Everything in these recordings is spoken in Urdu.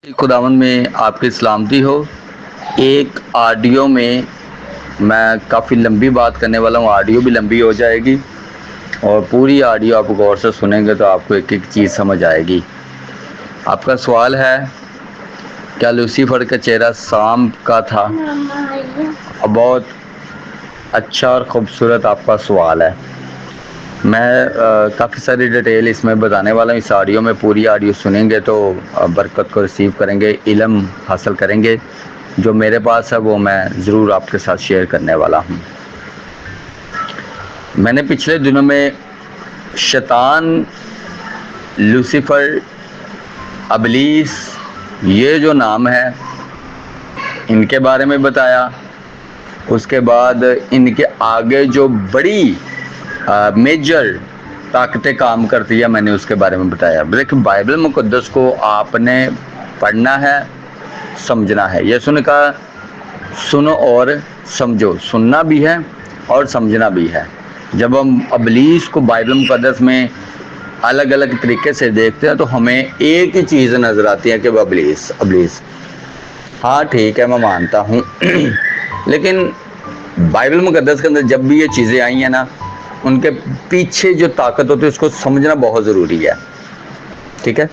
خداوند میں آپ کی سلامتی ہو۔ ایک آڈیو میں کافی لمبی بات کرنے والا ہوں، آڈیو بھی لمبی ہو جائے گی اور پوری آڈیو آپ غور سے سنیں گے تو آپ کو ایک ایک چیز سمجھ آئے گی۔ آپ کا سوال ہے کیا لوسیفر کا چہرہ سانپ کا تھا؟ بہت اچھا اور خوبصورت آپ کا سوال ہے۔ میں کافی ساری ڈیٹیل اس میں بتانے والا ہوں۔ اس آڈیو میں پوری آڈیو سنیں گے تو برکت کو ریسیو کریں گے، علم حاصل کریں گے۔ جو میرے پاس ہے وہ میں ضرور آپ کے ساتھ شیئر کرنے والا ہوں۔ میں نے پچھلے دنوں میں شیطان، لوسیفر، ابلیس، یہ جو نام ہے ان کے بارے میں بتایا۔ اس کے بعد ان کے آگے جو بڑی میجر طاقتیں کام کرتی ہے میں نے اس کے بارے میں بتایا۔ لیکن بائبل مقدس کو آپ نے پڑھنا ہے، سمجھنا ہے۔ یہ کہا سنو اور سمجھو، سننا بھی ہے اور سمجھنا بھی ہے۔ جب ہم ابلیس کو بائبل مقدس میں الگ الگ طریقے سے دیکھتے ہیں تو ہمیں ایک ہی چیز نظر آتی ہے کہ وہ ابلیس۔ ہاں ٹھیک ہے، میں مانتا ہوں لیکن بائبل مقدس کے اندر جب بھی یہ چیزیں آئی ہیں نا، ان کے پیچھے جو طاقت ہوتی ہے اس کو سمجھنا بہت ضروری ہے۔ ٹھیک ہے،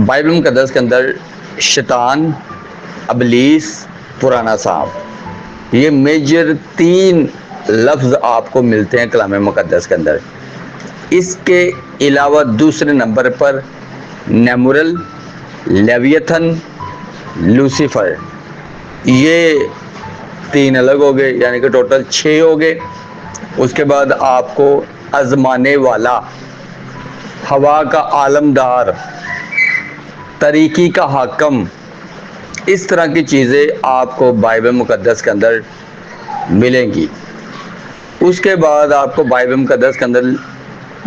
بائبل مقدس کے اندر شیطان، ابلیس، پرانا سانپ، یہ میجر 3 لفظ آپ کو ملتے ہیں کلام مقدس کے اندر۔ اس کے علاوہ دوسرے نمبر پر نیمورل، لیویتھن، لوسیفر، یہ 3 الگ ہو گئے، یعنی کہ ٹوٹل 6 ہو گئے۔ اس کے بعد آپ کو آزمانے والا، ہوا کا عالمدار، طریقی کا حاکم، اس طرح کی چیزیں آپ کو بائبل مقدس کے اندر ملیں گی۔ اس کے بعد آپ کو بائبل مقدس کے اندر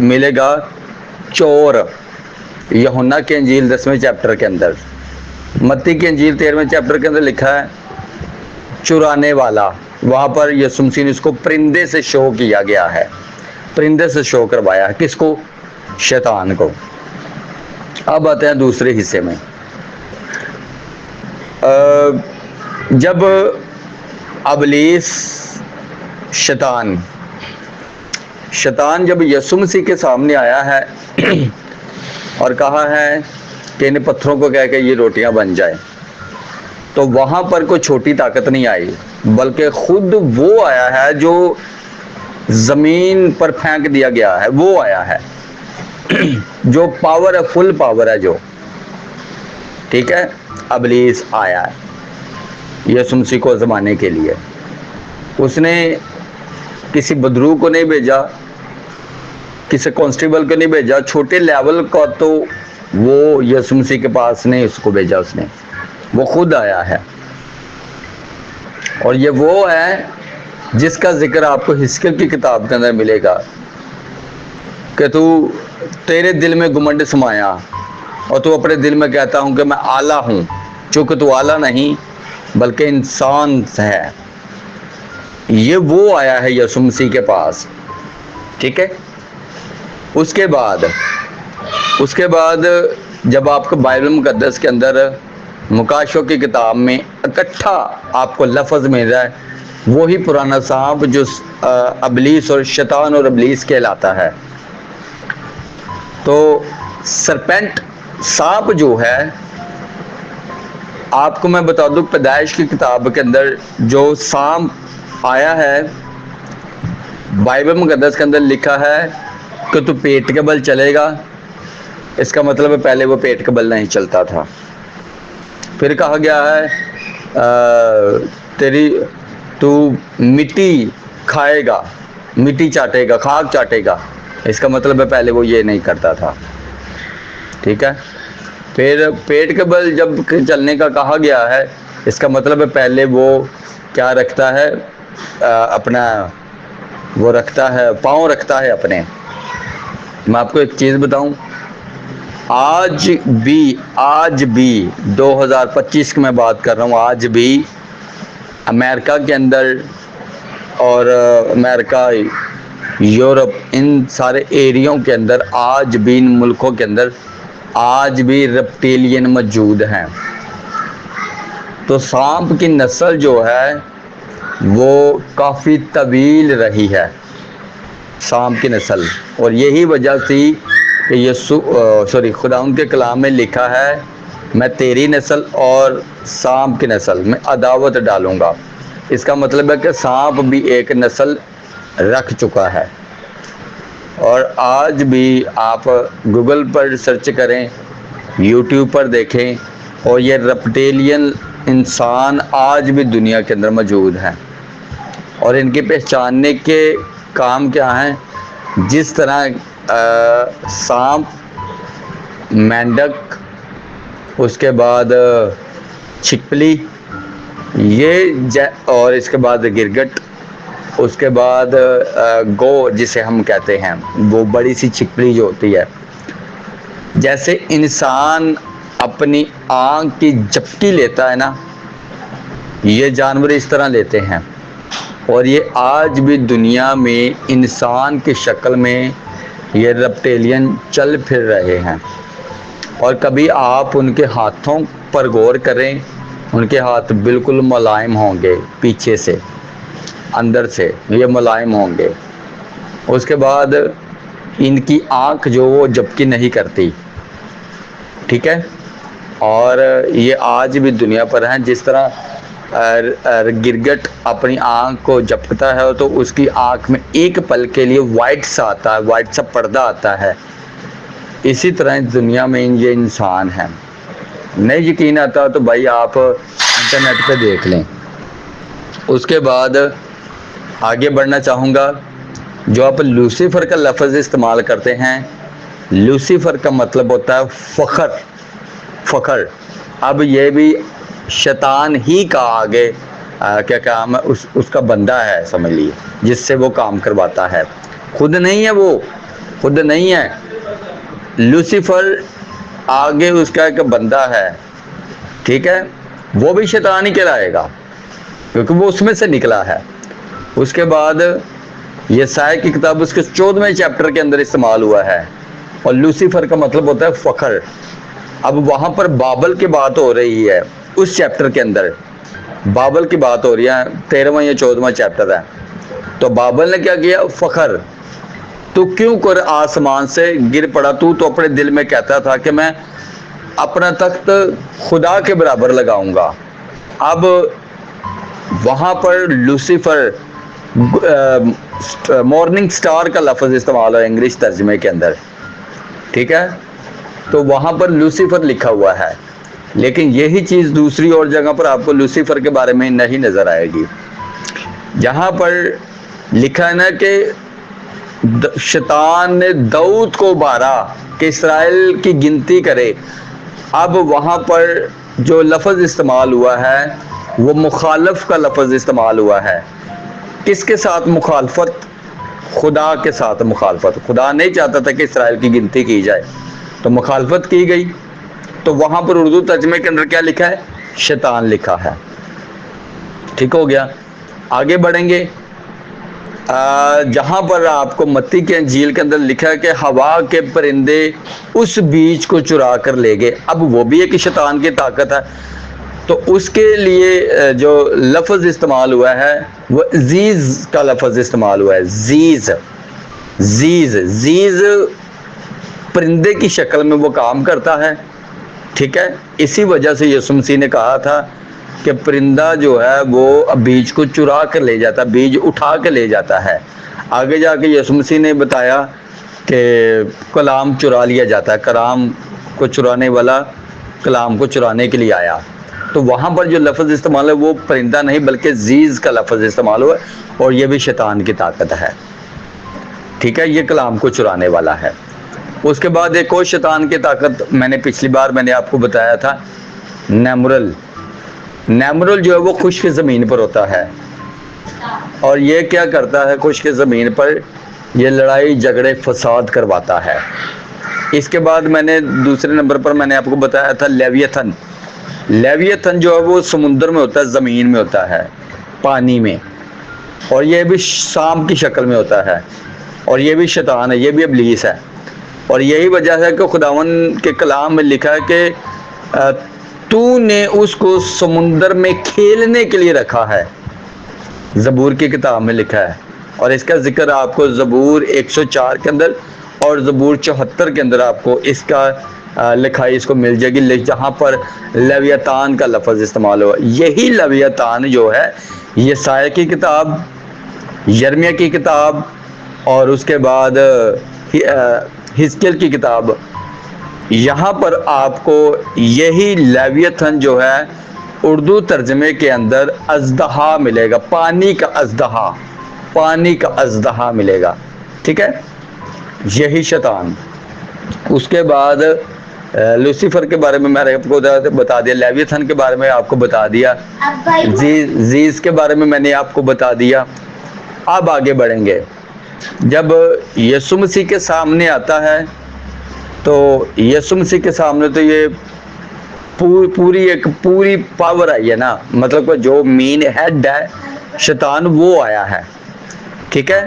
ملے گا چور، یوحنا کی انجیل 10ویں چیپٹر کے اندر، متی کی انجیل 13ویں چیپٹر کے اندر لکھا ہے چرانے والا۔ وہاں پر یسوع مسیح نے اس کو پرندے سے شو کیا گیا ہے، پرندے سے شو کروایا ہے۔ کس کو؟ شیطان کو۔ اب آتے ہیں دوسرے حصے میں۔ جب ابلیس، شیطان جب یسوع مسیح کے سامنے آیا ہے اور کہا ہے کہ ان پتھروں کو کہہ کے یہ روٹیاں بن جائیں، تو وہاں پر کوئی چھوٹی طاقت نہیں آئی، بلکہ خود وہ آیا ہے جو زمین پر پھینک دیا گیا ہے، وہ آیا ہے جو پاور ہے، فل پاور ہے جو۔ ٹھیک ہے، ابلیس آیا ہے یسوع مسیح کو آزمانے کے لیے۔ اس نے کسی بدرو کو نہیں بھیجا، کسی کانسٹیبل کو نہیں بھیجا، چھوٹے لیول کا تو وہ یسوع مسیح کے پاس نہیں اس کو بھیجا، اس نے، وہ خود آیا ہے۔ اور یہ وہ ہے جس کا ذکر آپ کو حزقیل کی کتاب کے اندر ملے گا کہ تیرے دل میں گھمنڈ سمایا اور تو اپنے دل میں کہتا ہوں کہ میں اعلیٰ ہوں، چونکہ تو اعلیٰ نہیں بلکہ انسان ہے۔ یہ وہ آیا ہے یسوع مسیح کے پاس۔ ٹھیک ہے، اس کے بعد جب آپ کو بائبل مقدس کے اندر مکاشفہ کی کتاب میں اکٹھا آپ کو لفظ مل رہا ہے، وہی پرانا سانپ جو ابلیس اور شیطان اور ابلیس کہلاتا ہے۔ تو سرپنٹ، سانپ جو ہے، آپ کو میں بتا دوں پیدائش کی کتاب کے اندر جو سانپ آیا ہے، بائبل مقدس کے اندر لکھا ہے کہ تو پیٹ کے بل چلے گا۔ اس کا مطلب ہے پہلے وہ پیٹ کے بل نہیں چلتا تھا۔ پھر کہا گیا ہے تو مٹی کھائے گا، مٹی چاٹے گا، خاک چاٹے گا۔ اس کا مطلب ہے پہلے وہ یہ نہیں کرتا تھا۔ ٹھیک ہے، پھر پیٹ کے بل جب چلنے کا کہا گیا ہے، اس کا مطلب ہے پہلے وہ کیا رکھتا ہے، اپنا وہ رکھتا ہے، پاؤں رکھتا ہے اپنے۔ میں آپ کو ایک چیز بتاؤں، آج بھی 2025 کی میں بات کر رہا ہوں، آج بھی امریکہ کے اندر اور امریکہ، یورپ، ان سارے ایریوں کے اندر، آج بھی ان ملکوں کے اندر آج بھی رپٹیلین موجود ہیں۔ تو سانپ کی نسل جو ہے وہ کافی طویل رہی ہے، سانپ کی نسل، اور یہی وجہ تھی کہ یہ خداوند کے کلام میں لکھا ہے میں تیری نسل اور سانپ کی نسل میں عداوت ڈالوں گا۔ اس کا مطلب ہے کہ سانپ بھی ایک نسل رکھ چکا ہے۔ اور آج بھی آپ گوگل پر سرچ کریں، یوٹیوب پر دیکھیں، اور یہ رپٹیلین انسان آج بھی دنیا کے اندر موجود ہیں، اور ان کی پہچاننے کے کام کیا ہیں؟ جس طرح سانپ، مینڈک، اس کے بعد چھپکلی، اور اس کے بعد گرگٹ، اس کے بعد گو جسے ہم کہتے ہیں، وہ بڑی سی چھپکلی جو ہوتی ہے، جیسے انسان اپنی آنکھ کی جھپکی لیتا ہے نا، یہ جانور اس طرح لیتے ہیں، اور یہ آج بھی دنیا میں انسان کی شکل میں یہ رپٹیلین چل پھر رہے ہیں۔ اور کبھی آپ ان کے ہاتھوں پر غور کریں، ان کے ہاتھ بالکل ملائم ہوں گے، پیچھے سے اندر سے یہ ملائم ہوں گے۔ اس کے بعد ان کی آنکھ جو وہ جھپکی نہیں کرتی، ٹھیک ہے، اور یہ آج بھی دنیا پر ہیں۔ جس طرح گرگٹ اپنی آنکھ کو جھپکتا ہے تو اس کی آنکھ میں ایک پل کے لیے وائٹ سا آتا ہے، وائٹ سا پردہ آتا ہے، اسی طرح دنیا میں یہ انسان ہیں۔ نہیں یقین آتا تو بھائی آپ انٹرنیٹ پہ دیکھ لیں۔ اس کے بعد آگے بڑھنا چاہوں گا، جو آپ لوسیفر کا لفظ استعمال کرتے ہیں، لوسیفر کا مطلب ہوتا ہے فخر، فخر۔ اب یہ بھی شیطان ہی کا آگے کیا کام ہے، اس کا بندہ ہے، سمجھ لیے، جس سے وہ کام کرواتا ہے، خود نہیں ہے، وہ خود نہیں ہے۔ لوسیفر آگے اس کا ایک بندہ ہے، ٹھیک ہے، وہ بھی شیطان ہی کہلائے گا کیونکہ وہ اس میں سے نکلا ہے۔ اس کے بعد یہ سائے کی کتاب اس کے 14ویں چیپٹر کے اندر استعمال ہوا ہے، اور لوسیفر کا مطلب ہوتا ہے فخر۔ اب وہاں پر بابل کی بات ہو رہی ہے، اس چیپٹر کے اندر بابل کی بات ہو رہی ہے، 13واں یا 14واں چیپٹر ہے۔ تو بابل نے کیا کیا؟ فخر۔ تو کیوں کر آسمان سے گر پڑا؟ تو اپنے دل میں کہتا تھا کہ میں اپنا تخت خدا کے برابر لگاؤں گا۔ اب وہاں پر لوسیفر، مارننگ سٹار کا لفظ استعمال ہے انگلش ترجمے کے اندر، ٹھیک ہے، تو وہاں پر لوسیفر لکھا ہوا ہے، لیکن یہی چیز دوسری اور جگہ پر آپ کو لوسیفر کے بارے میں نہیں نظر آئے گی۔ جہاں پر لکھا ہے نا کہ شیطان نے داؤد کو ابھارا کہ اسرائیل کی گنتی کرے، اب وہاں پر جو لفظ استعمال ہوا ہے وہ مخالف کا لفظ استعمال ہوا ہے۔ کس کے ساتھ مخالفت؟ خدا کے ساتھ مخالفت۔ خدا نہیں چاہتا تھا کہ اسرائیل کی گنتی کی جائے، تو مخالفت کی گئی۔ تو وہاں پر اردو ترجمے کے اندر کیا لکھا ہے؟ شیطان لکھا ہے، ٹھیک ہو گیا۔ آگے بڑھیں گے، جہاں پر آپ کو متی کے انجیل کے اندر لکھا ہے کہ ہوا کے پرندے اس بیج کو چرا کر لے گئے۔ اب وہ بھی ایک شیطان کی طاقت ہے، تو اس کے لیے جو لفظ استعمال ہوا ہے وہ زیز کا لفظ استعمال ہوا ہے۔ زیز، زیز، زیز پرندے کی شکل میں وہ کام کرتا ہے، ٹھیک ہے۔ اسی وجہ سے یسوع مسیح نے کہا تھا کہ پرندہ جو ہے وہ بیج کو چرا کر لے جاتا، بیج اٹھا کے لے جاتا ہے۔ آگے جا کے یسوع مسیح نے بتایا کہ کلام چرا لیا جاتا ہے، کلام کو چرانے والا کلام کو چرانے کے لیے آیا۔ تو وہاں پر جو لفظ استعمال ہے وہ پرندہ نہیں بلکہ زیز کا لفظ استعمال ہوا ہے، اور یہ بھی شیطان کی طاقت ہے، ٹھیک ہے، یہ کلام کو چرانے والا ہے۔ اس کے بعد ایک اور شیطان کی طاقت میں نے پچھلی بار میں نے آپ کو بتایا تھا، نیمرل۔ نیمرل جو ہے وہ خشک زمین پر ہوتا ہے، اور یہ کیا کرتا ہے؟ خشک زمین پر یہ لڑائی جھگڑے فساد کرواتا ہے۔ اس کے بعد میں نے دوسرے نمبر پر میں نے آپ کو بتایا تھا لیویتھن۔ لیویتھن جو ہے وہ سمندر میں ہوتا ہے، زمین میں ہوتا ہے، پانی میں، اور یہ بھی سانپ کی شکل میں ہوتا ہے، اور یہ بھی شیطان ہے، یہ بھی ابلیس ہے۔ اور یہی وجہ ہے کہ خداوند کے کلام میں لکھا ہے کہ تو نے اس کو سمندر میں کھیلنے کے لیے رکھا ہے، زبور کی کتاب میں لکھا ہے۔ اور اس کا ذکر آپ کو زبور 104 کے اندر اور زبور 74 کے اندر آپ کو اس کا لکھائی اس کو مل جائے گی، جہاں پر لیویاتان کا لفظ استعمال ہوا۔ یہی لیویاتان جو ہے یسایہ کی کتاب، یرمیہ کی کتاب اور اس کے بعد حزقیل کی کتاب، یہاں پر آپ کو یہی لیویاتھن جو ہے اردو ترجمے کے اندر اژدہا ملے گا، پانی کا اژدہا، پانی کا اژدہا ملے گا، ٹھیک ہے، یہی شیطان۔ اس کے بعد لوسیفر کے بارے میں میں نے آپ کو بتا دیا، لیویاتھن کے بارے میں آپ کو بتا دیا، زیز کے بارے میں نے آپ کو بتا دیا۔ اب آگے بڑھیں گے، جب یسوع مسیح کے سامنے آتا ہے تو یسوع مسیح کے سامنے تو یہ پوری پاور آئی ہے نا، مطلب جو مین ہیڈ ہے شیطان وہ آیا ہے، ٹھیک ہے۔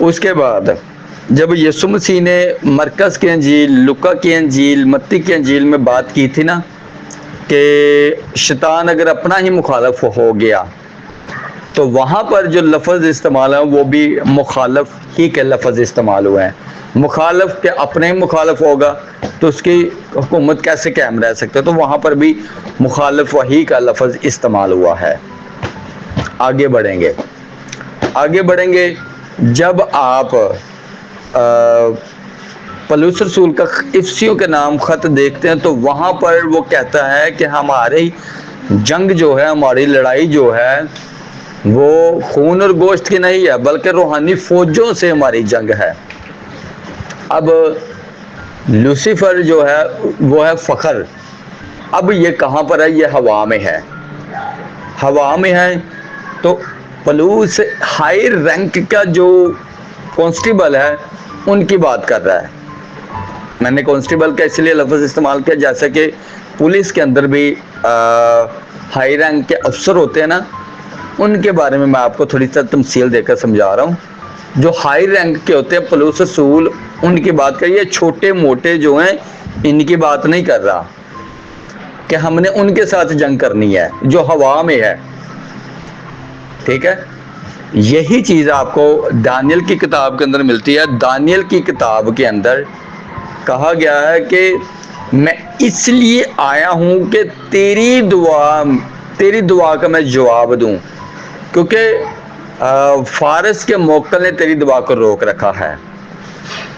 اس کے بعد جب یسوع مسیح نے مرکز کی انجیل، لوکا کی انجیل، متی کی انجیل میں بات کی تھی نا کہ شیطان اگر اپنا ہی مخالف ہو گیا تو وہاں پر جو لفظ استعمال ہے وہ بھی مخالف ہی کے لفظ استعمال ہوئے ہیں۔ مخالف کے اپنے ہی مخالف ہوگا تو اس کی حکومت کیسے قائم رہ سکتے، تو وہاں پر بھی مخالف وہی کا لفظ استعمال ہوا ہے۔ آگے بڑھیں گے، آگے بڑھیں گے، جب آپ پولس رسول کا افسیوں کے نام خط دیکھتے ہیں تو وہاں پر وہ کہتا ہے کہ ہماری جنگ جو ہے، ہماری لڑائی جو ہے وہ خون اور گوشت کی نہیں ہے بلکہ روحانی فوجوں سے ہماری جنگ ہے۔ اب لوسیفر جو ہے وہ ہے فخر، اب یہ کہاں پر ہے؟ یہ ہوا میں ہے، ہوا میں ہے۔ تو پولس ہائی رینک کا جو کانسٹیبل ہے ان کی بات کر رہا ہے۔ میں نے کانسٹیبل کا اس لیے لفظ استعمال کیا جیسے کہ پولیس کے اندر بھی ہائی رینک کے افسر ہوتے ہیں نا، ان کے بارے میں میں آپ کو تھوڑی سی تمثیل دے کر سمجھا رہا ہوں۔ جو ہائی رینک کے ہوتے ہیں پولس رسول ان کی بات کریے، چھوٹے موٹے جو ہیں ان کی بات نہیں کر رہا کہ ہم نے ان کے ساتھ جنگ کرنی ہے جو ہوا میں ہے، ٹھیک ہے۔ یہی چیز آپ کو دانیل کی کتاب کے اندر ملتی ہے۔ دانیل کی کتاب کے اندر کہا گیا ہے کہ میں اس لیے آیا ہوں کہ تیری دعا کا میں جواب دوں، کیونکہ فارس کے موکل نے تیری دعا کو روک رکھا ہے۔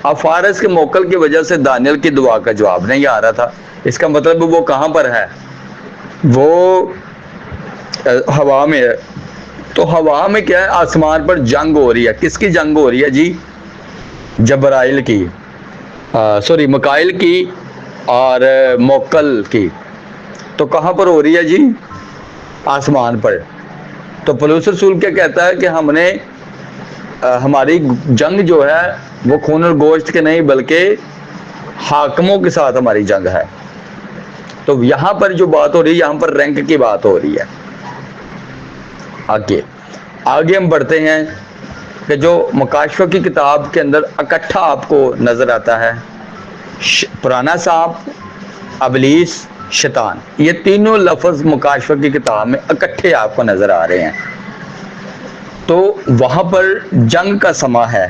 اب فارس کے موکل کی وجہ سے دانیل کی دعا کا جواب نہیں آ رہا تھا۔ اس کا مطلب وہ کہاں پر ہے؟ وہ ہوا میں ہے۔ تو ہوا میں کیا ہے؟ آسمان پر جنگ ہو رہی ہے۔ کس کی جنگ ہو رہی ہے جی؟ جبرائیل کی، سوری مکائل کی اور موکل کی۔ تو کہاں پر ہو رہی ہے جی؟ آسمان پر۔ تو پولس رسول کیا کہتا ہے کہ ہم نے ہماری جنگ جو ہے وہ خون اور گوشت کے نہیں بلکہ حاکموں کے ساتھ ہماری جنگ ہے۔ تو یہاں پر جو بات ہو رہی ہے یہاں پر رینک کی بات ہو رہی ہے۔ آگے ہم بڑھتے ہیں کہ جو مکاشفہ کی کتاب کے اندر اکٹھا آپ کو نظر آتا ہے، پرانا سانپ، ابلیس، شیطان، یہ تینوں لفظ مکاشفہ کی کتاب میں اکٹھے آپ کو نظر آ رہے ہیں۔ تو وہاں پر جنگ کا سما ہے،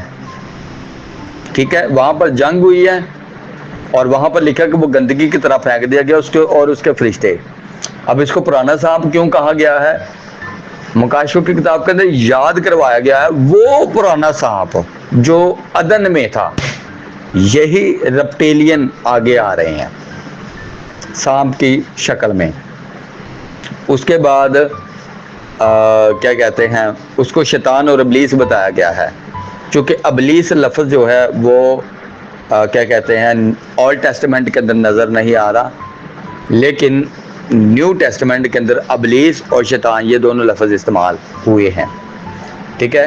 ٹھیک ہے، وہاں پر جنگ ہوئی ہے اور وہاں پر لکھا کہ وہ گندگی کی طرح پھینک دیا گیا اس کے اور اس کے فرشتے۔ اب اس کو پرانا سانپ کیوں کہا گیا ہے؟ مکاشفہ کی کتاب کے اندر یاد کروایا گیا ہے وہ پرانا سانپ جو عدن میں تھا، یہی رپٹیلین آگے آ رہے ہیں سانپ کی شکل میں۔ اس کے بعد کیا کہتے ہیں اس کو شیطان اور ابلیس بتایا گیا ہے، چونکہ ابلیس لفظ جو ہے وہ کیا کہتے ہیں اولڈ ٹیسٹمنٹ کے اندر نظر نہیں آ رہا، لیکن نیو ٹیسٹمنٹ کے اندر ابلیس اور شیطان یہ دونوں لفظ استعمال ہوئے ہیں، ٹھیک ہے۔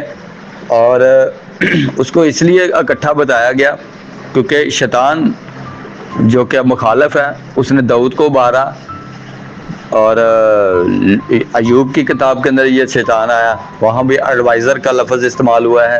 اور اس کو اس لیے اکٹھا بتایا گیا کیونکہ شیطان جو کہ مخالف ہے اس نے داؤد کو ابارا، اور ایوب کی کتاب کے اندر یہ شیطان آیا، وہاں بھی ایڈوائزر کا لفظ استعمال ہوا ہے۔